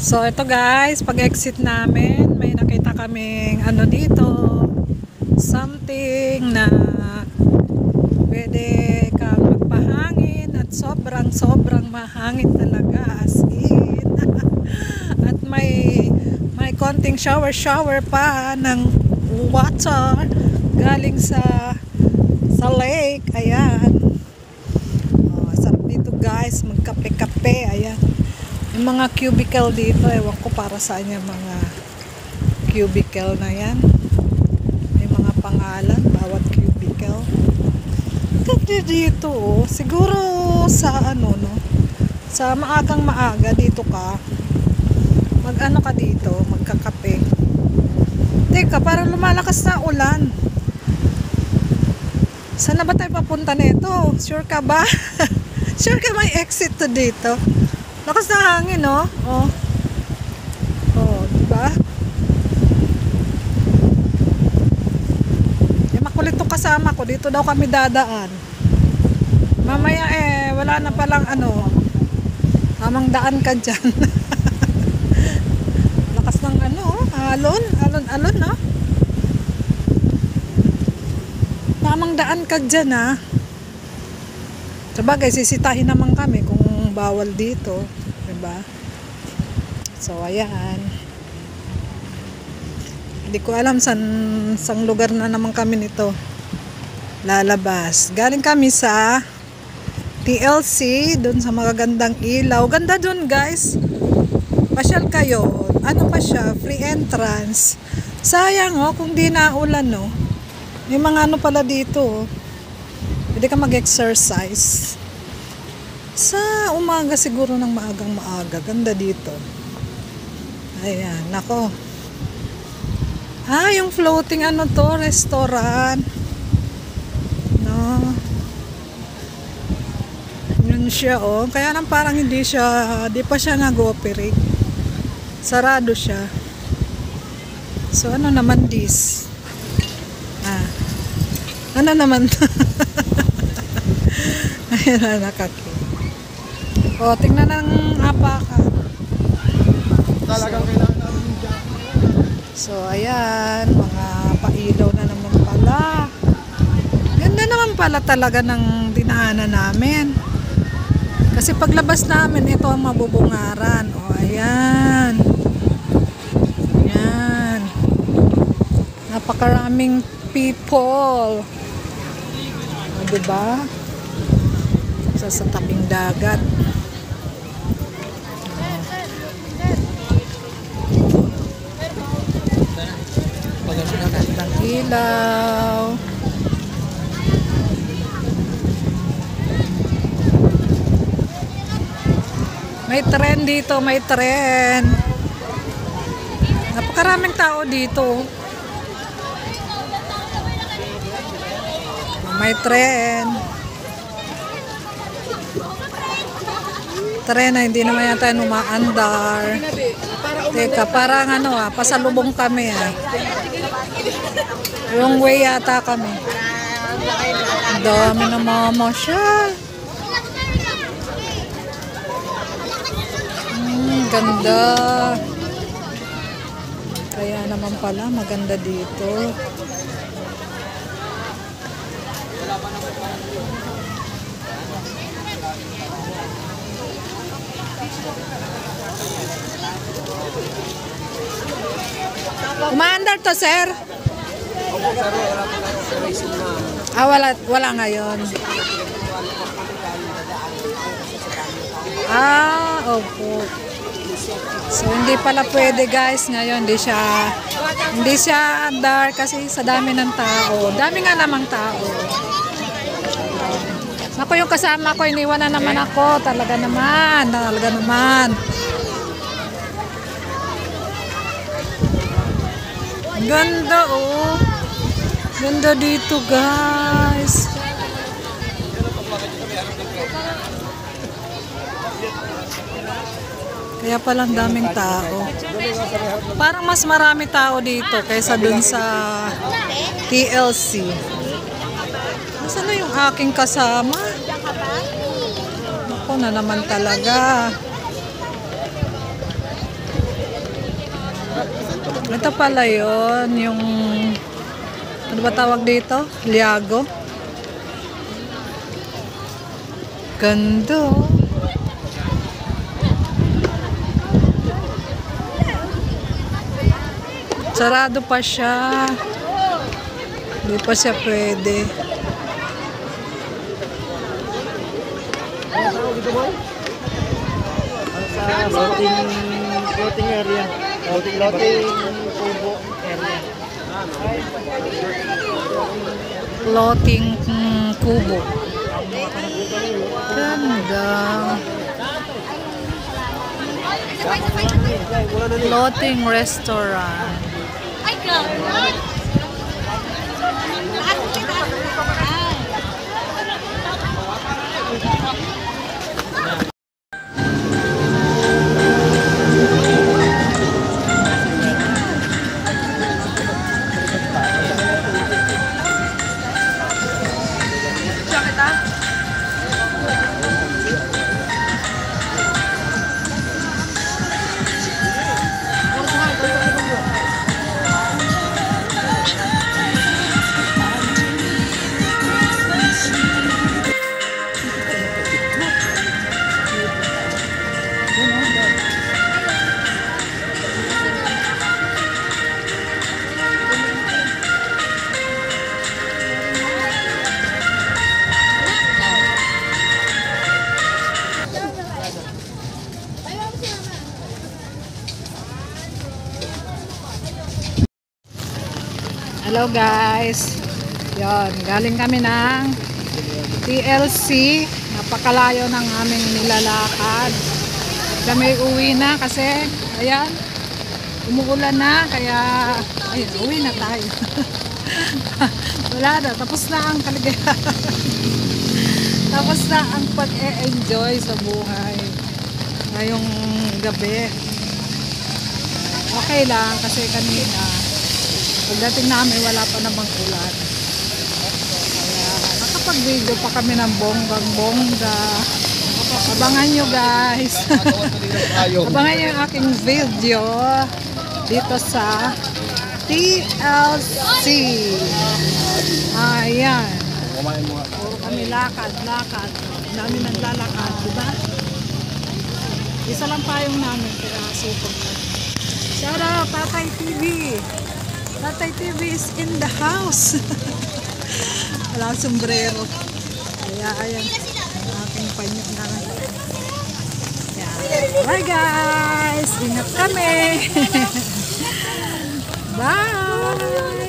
So ito guys, pag exit namin, may nakita kaming ano dito, something na pwede kang magpahangin at sobrang mahangin talaga, as in. At may konting shower pa ng water galing sa lake. Ayan. Oh, sarap dito guys, magkape-kape. Ayan. Yung mga cubicle dito, ewan ko para saan yung mga cubicle na yan. May mga pangalan, bawat cubicle. Ganda dito, oh. Siguro sa ano, no? Sa maagang maaga dito ka. Mag-ano ka dito, magkakape. Teka, parang lumalakas na ulan. Saan na ba tayo papunta nito? Sure ka ba? Sure ka may exit to dito? Lakas na hangin, no? Oh. Oh, diba? Eh, makulit tong kasama ko. Dito daw kami dadaan. Mamaya wala na palang ano. Tamang daan ka dyan. Lakas ng ano, alon, no? Tamang daan ka dyan, ha? Sabagay, sisitahin naman kami kung bawal dito, diba? So ayan, hindi ko alam sang lugar na naman kami nito lalabas. Galing kami sa TLC, dun sa magagandang ilaw. Ganda dun guys, pasyal kayo. Ano pa siya, free entrance. Sayang kung di na ulan, no? May mga ano pala dito, pwede ka mag-exercise sa umaga, siguro ng maagang maaga. Ganda dito. Ayan, nako. Yung floating ano to, restaurant. No. Yun siya, oh. Kaya lang parang hindi pa siya nag-operate. Sarado siya. So, ano naman this? Ano naman to? Ayan na, nakaki. O, tingnan ng apakan. Talagang kailangan namin dyan. So, ayan. Mga pailaw na naman pala. Ganda naman pala talaga ng dinaanan namin. Kasi paglabas namin, ito ang mabubungaran. O, ayan. Ayan. Napakaraming people. O, diba? Sa tabing dagat. Magandang ilaw. May tren dito, may tren. Napakaraming tao dito. May tren. Tren na hindi naman yata umaandar. Teka, parang ano pasalubong kami Wrong way yata kami. Dami na mamasyal. Ganda. Kaya naman pala maganda dito. Umaandar to, sir? Wala ngayon. Opo. So hindi pala pwede guys ngayon, hindi siya andar kasi sa dami ng tao. Dami nga namang tao. Ako yung kasama ko, iniwan na naman ako. Talaga naman. Ganda, oh. Ganda dito, guys. Kaya palang daming tao. Parang mas marami tao dito kaysa dun sa TLC. Nasaan na yung aking kasama? Ako na naman talaga. Ito pala yun, yung ano ba tawag dito? Liago. Ganda. Sarado pa siya. Hindi pa siya pwede. Sa floating area. Floating kubo area. Floating kubo. Ganda. Floating restaurant. Hello guys. Yon, galing kami ng TLC. Napakalayo ng aming nilalakad. Kami uwi na kasi ayan, umuulan na kaya ayun, uwi na tayo. Wala na, tapos na ang kaligayahan. Tapos na ang pag-e-enjoy sa buhay ngayong gabi. Okay lang kasi kanina pagdating namin wala pa namang ulan. Kaya nakapag-video pa kami ng bonggang-bongga. Abangan nyo guys. Abangan nyo yung aking video dito sa TLC. Ayan. Puro kami lakad. Dami naglalakad, diba? Isa lang payong namin kaya supog na. Shout out Tatay TV. Tatay TV is in the house. Wala sombrero. Kaya ayan, aking panyo namin. Bye guys! Ingat kami! Bye!